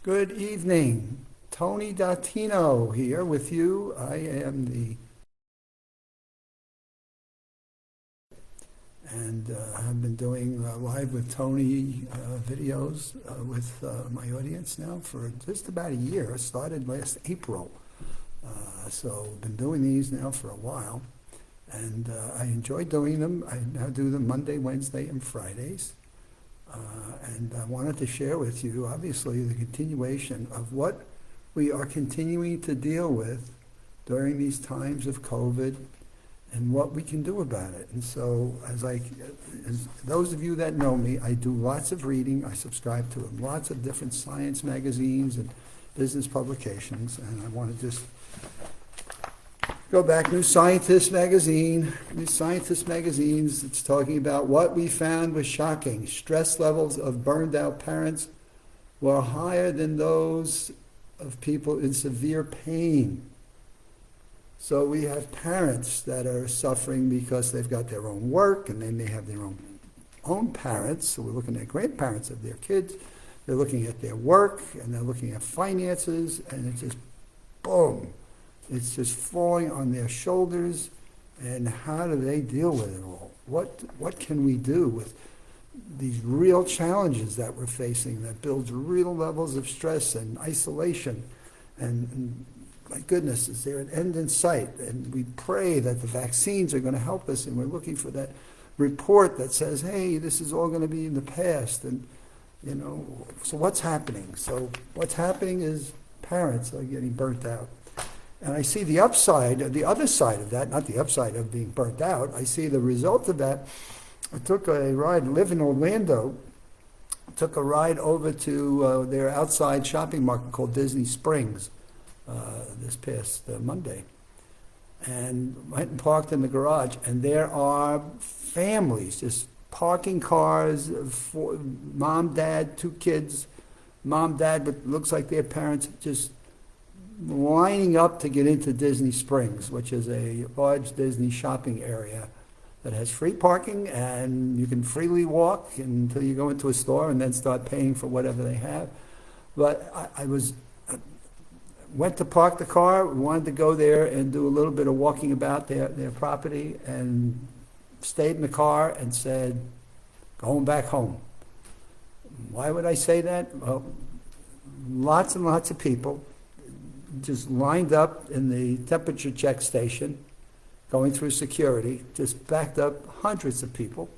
Good evening. Tony Dattino here with you. I am I've been doing live with Tony videos with my audience now for just about a year. I started last April. So I've been doing these now for a while. And I enjoy doing them. I now do them Monday, Wednesday, and Fridays. And I wanted to share with you, obviously, the continuation of what we are continuing to deal with during these times of COVID and what we can do about it. And so, as those of you that know me, I do lots of reading. I subscribe to lots of different science magazines and business publications, and I want to just go back. New Scientist magazines, it's talking about what we found was shocking. Stress levels of burned out parents were higher than those of people in severe pain. So we have parents that are suffering because they've got their own work and then they have their own parents. So we're looking at grandparents of their kids. They're looking at their work and they're looking at finances, and it's just boom. It's just falling on their shoulders, and how do they deal with it all? What can we do with these real challenges that we're facing that builds real levels of stress and isolation? And my goodness, is there an end in sight? And we pray that the vaccines are going to help us, and we're looking for that report that says, hey, this is all going to be in the past. And, so what's happening? So what's happening is parents are getting burnt out. And I see the upside, the other side of that, not the upside of being burnt out. I see the result of that. I took a ride, live in Orlando, took a ride over to their outside shopping market called Disney Springs this past Monday. And went and parked in the garage. And there are families just parking cars, for mom, dad, two kids, mom, dad, but looks like their parents just lining up to get into Disney Springs, which is a large Disney shopping area that has free parking, and you can freely walk until you go into a store and then start paying for whatever they have. But I went to park the car, wanted to go there and do a little bit of walking about their property, and stayed in the car and said, going back home. Why would I say that? Well, lots and lots of people just lined up in the temperature check station, going through security, just backed up, hundreds of people.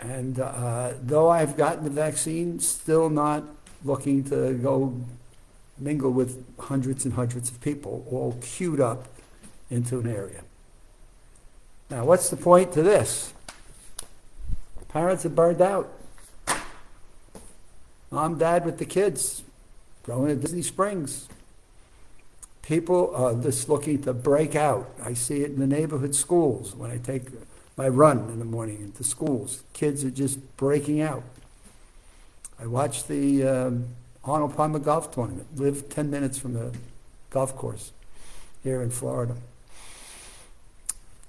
And though I've gotten the vaccine, still not looking to go mingle with hundreds and hundreds of people all queued up into an area. Now, what's the point to this? Parents are burned out. Mom, dad with the kids, going to Disney Springs. People are just looking to break out. I see it in the neighborhood schools when I take my run in the morning into schools. Kids are just breaking out. I watched the Arnold Palmer golf tournament, live 10 minutes from the golf course here in Florida.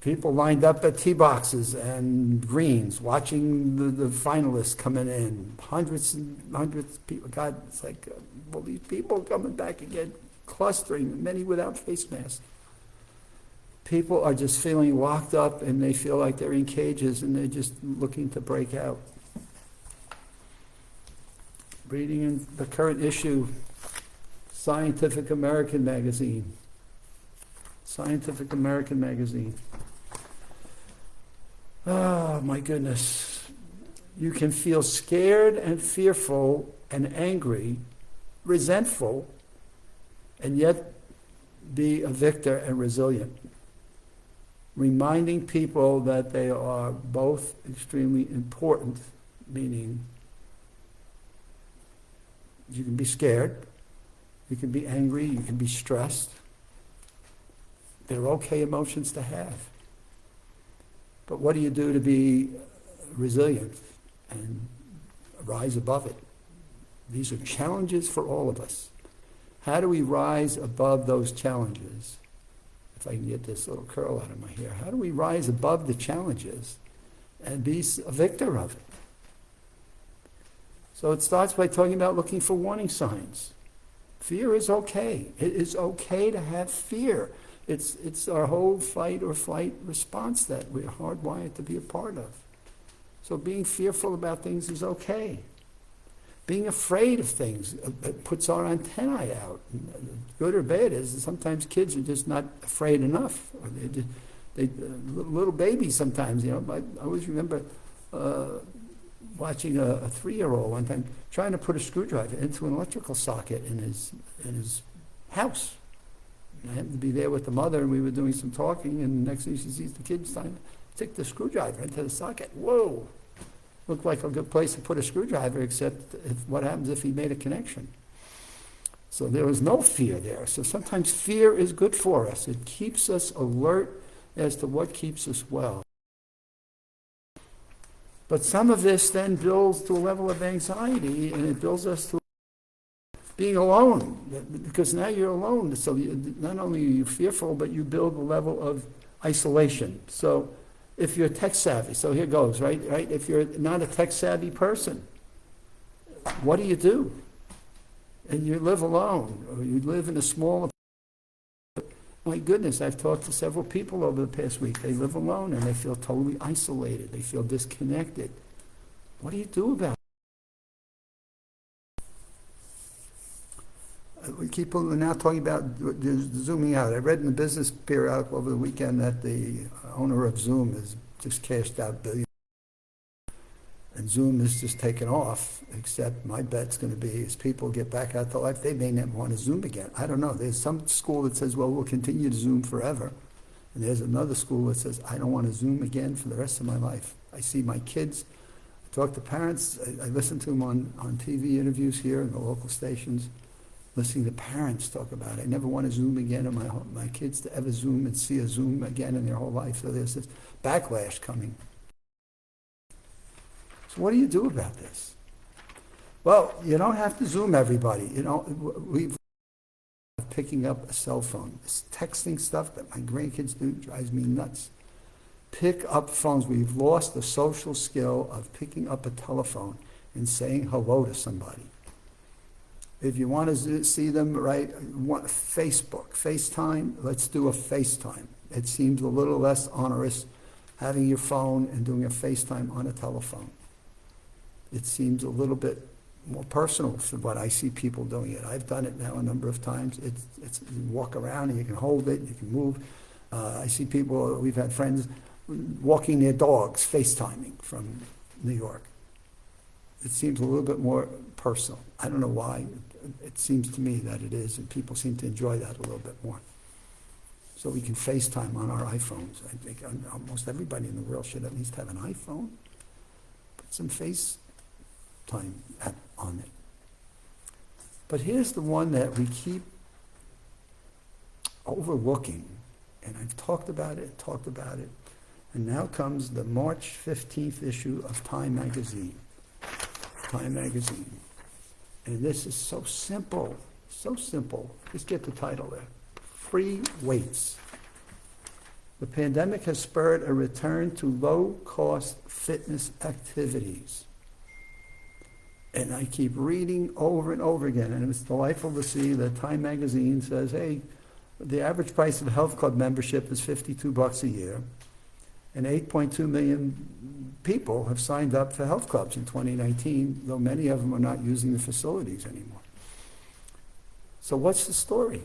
People lined up at tee boxes and greens, watching the finalists coming in. Hundreds and hundreds of people. God, it's like, well, these people coming back again, clustering, many without face masks. People are just feeling locked up, and they feel like they're in cages, and they're just looking to break out. Reading in the current issue, Scientific American magazine. Scientific American magazine. Oh, my goodness. You can feel scared and fearful and angry, resentful, and yet be a victor and resilient. Reminding people that they are both extremely important, meaning you can be scared, you can be angry, you can be stressed. They're okay emotions to have. But what do you do to be resilient and rise above it? These are challenges for all of us. How do we rise above those challenges? If I can get this little curl out of my hair. How do we rise above the challenges and be a victor of it? So it starts by talking about looking for warning signs. Fear is okay. It is okay to have fear. It's our whole fight or flight response that we're hardwired to be a part of. So being fearful about things is okay. Being afraid of things puts our antennae out. Good or bad is sometimes kids are just not afraid enough. Or little babies sometimes, I always remember watching a 3-year-old one time trying to put a screwdriver into an electrical socket in his house. And I happened to be there with the mother, and we were doing some talking, and the next thing she sees the kid's trying to stick the screwdriver into the socket. Whoa! Looked like a good place to put a screwdriver, except what happens if he made a connection? So there was no fear there. So sometimes fear is good for us. It keeps us alert as to what keeps us well. But some of this then builds to a level of anxiety, and it builds us to being alone, because now you're alone. So not only are you fearful, but you build a level of isolation. So if you're tech savvy, so here goes, right? If you're not a tech savvy person, what do? And you live alone, or you live in a small apartment. My goodness, I've talked to several people over the past week. They live alone and they feel totally isolated. They feel disconnected. What do you do about it? We keep now talking about zooming out. I read in the business periodical over the weekend that the owner of Zoom has just cashed out billions. And Zoom is just taken off, except my bet's going to be as people get back out to life, they may never want to Zoom again. I don't know. There's some school that says, well, we'll continue to Zoom forever. And there's another school that says, I don't want to Zoom again for the rest of my life. I see my kids, I talk to parents, I listen to them on TV interviews here in the local stations, listening to parents talk about it. I never want to Zoom again, and my kids to ever Zoom and see a Zoom again in their whole life. So there's this backlash coming. So what do you do about this? Well, you don't have to Zoom everybody. We've picking up a cell phone. This texting stuff that my grandkids do drives me nuts. Pick up phones. We've lost the social skill of picking up a telephone and saying hello to somebody. If you want to see them, Facebook, FaceTime, let's do a FaceTime. It seems a little less onerous having your phone and doing a FaceTime on a telephone. It seems a little bit more personal from what I see people doing it. I've done it now a number of times. It's you walk around and you can hold it, you can move. I see people, we've had friends walking their dogs, FaceTiming from New York. It seems a little bit more personal. I don't know why. It seems to me that it is, and people seem to enjoy that a little bit more. So we can FaceTime on our iPhones. I think almost everybody in the world should at least have an iPhone. Put some FaceTime app on it. But here's the one that we keep overlooking, and I've talked about it, and now comes the March 15th issue of Time magazine. Time magazine. And this is so simple, so simple. Just get the title there. Free weights. The pandemic has spurred a return to low-cost fitness activities. And I keep reading over and over again, and it's delightful to see that Time magazine says, hey, the average price of a health club membership is $52 a year, and 8.2 million people have signed up for health clubs in 2019, though many of them are not using the facilities anymore. So what's the story?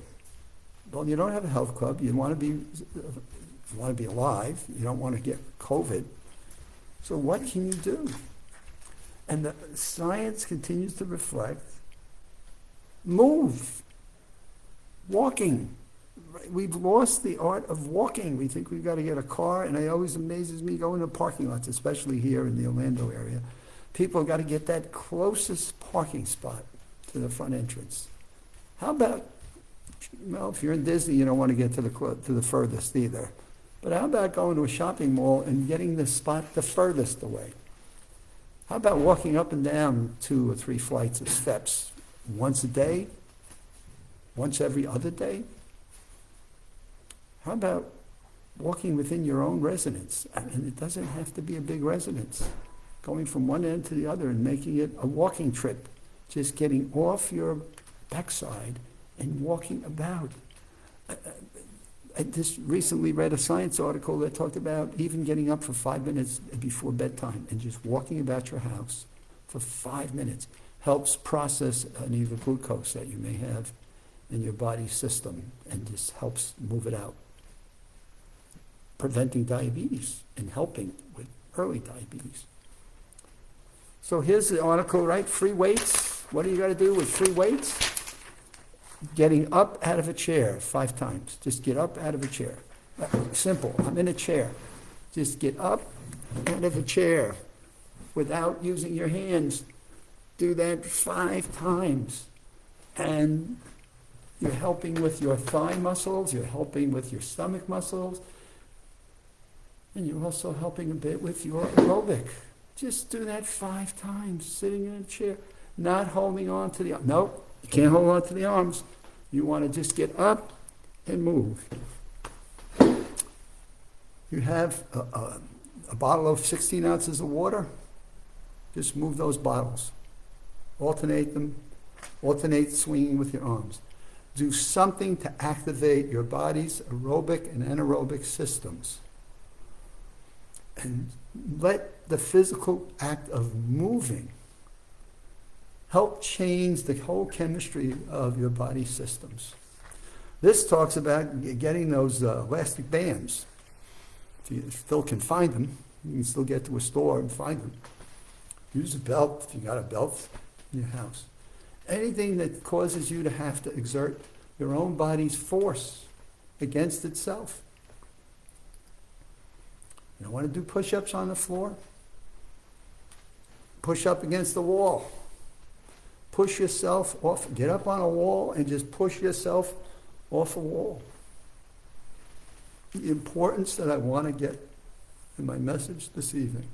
Well, you don't have a health club. You want to be alive. You don't want to get COVID. So what can you do? And the science continues to reflect, move, walking. We've lost the art of walking. We think we've got to get a car, and it always amazes me going to parking lots, especially here in the Orlando area. People have got to get that closest parking spot to the front entrance. How about, well, if you're in Disney, you don't want to get to the furthest either. But how about going to a shopping mall and getting the spot the furthest away? How about walking up and down 2 or 3 flights of steps once a day, once every other day? How about walking within your own residence? And it doesn't have to be a big residence. going from one end to the other and making it a walking trip. Just getting off your backside and walking about. I just recently read a science article that talked about even getting up for 5 minutes before bedtime and just walking about your house for 5 minutes helps process any of the glucose that you may have in your body system and just helps move it out. Preventing diabetes and helping with early diabetes. So here's the article, right? Free weights. What do you got to do with free weights? Getting up out of a chair 5 times. Just get up out of a chair. Simple. I'm in a chair. Just get up out of a chair without using your hands. Do that 5 times. And you're helping with your thigh muscles. You're helping with your stomach muscles. And you're also helping a bit with your aerobic. Just do that 5 times, sitting in a chair. Not holding on to the arms. Nope. You can't hold on to the arms. You want to just get up and move. You have a bottle of 16 ounces of water. Just move those bottles. Alternate them. Alternate swinging with your arms. Do something to activate your body's aerobic and anaerobic systems. And let the physical act of moving help change the whole chemistry of your body systems. This talks about getting those elastic bands. If you still can find them, you can still get to a store and find them. Use a belt if you got a belt in your house. Anything that causes you to have to exert your own body's force against itself. You don't want to do push-ups on the floor? Push up against the wall. Push yourself off. Get up on a wall and just push yourself off a wall. The importance that I want to get in my message this evening.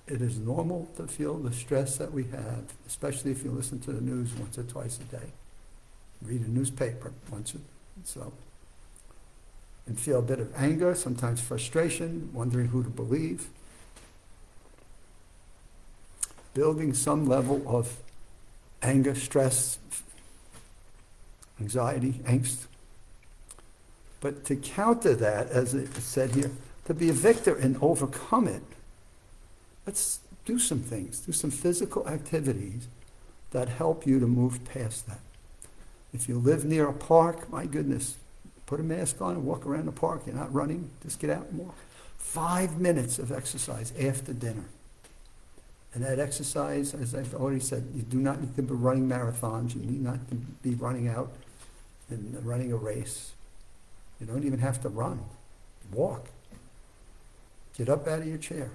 It is normal to feel the stress that we have, especially if you listen to the news once or twice a day. Read a newspaper once or so. And feel a bit of anger, sometimes frustration, wondering who to believe. Building some level of anger, stress, anxiety, angst. But to counter that, as it said here, to be a victor and overcome it, let's do some things, do some physical activities that help you to move past that. If you live near a park, my goodness, put a mask on and walk around the park. You're not running, just get out and walk. 5 minutes of exercise after dinner. And that exercise, as I've already said, you do not need to be running marathons. You need not to be running out and running a race. You don't even have to run. Walk. Get up out of your chair.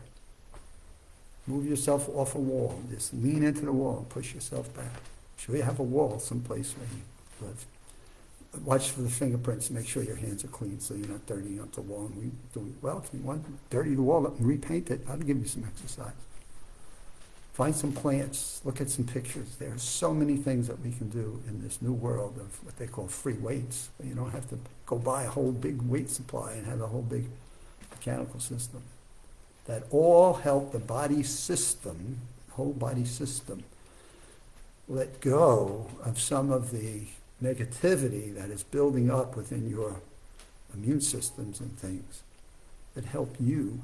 Move yourself off a wall. Just lean into the wall and push yourself back. Sure you have a wall someplace where you live. Watch for the fingerprints. Make sure your hands are clean so you're not dirtying up the wall. Well, if you want to dirty the wall up and repaint it, that'll give you some exercise. Find some plants. Look at some pictures. There are so many things that we can do in this new world of what they call free weights. You don't have to go buy a whole big weight supply and have a whole big mechanical system. That all help the body system, whole body system, let go of some of the negativity that is building up within your immune systems and things that help you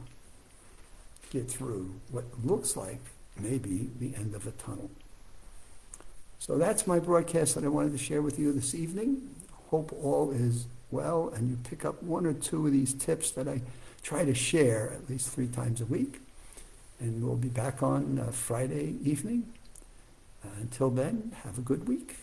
get through what looks like maybe the end of a tunnel. So that's my broadcast that I wanted to share with you this evening. Hope all is well and you pick up 1 or 2 of these tips that I try to share at least 3 times a week. And we'll be back on Friday evening. Until then, have a good week.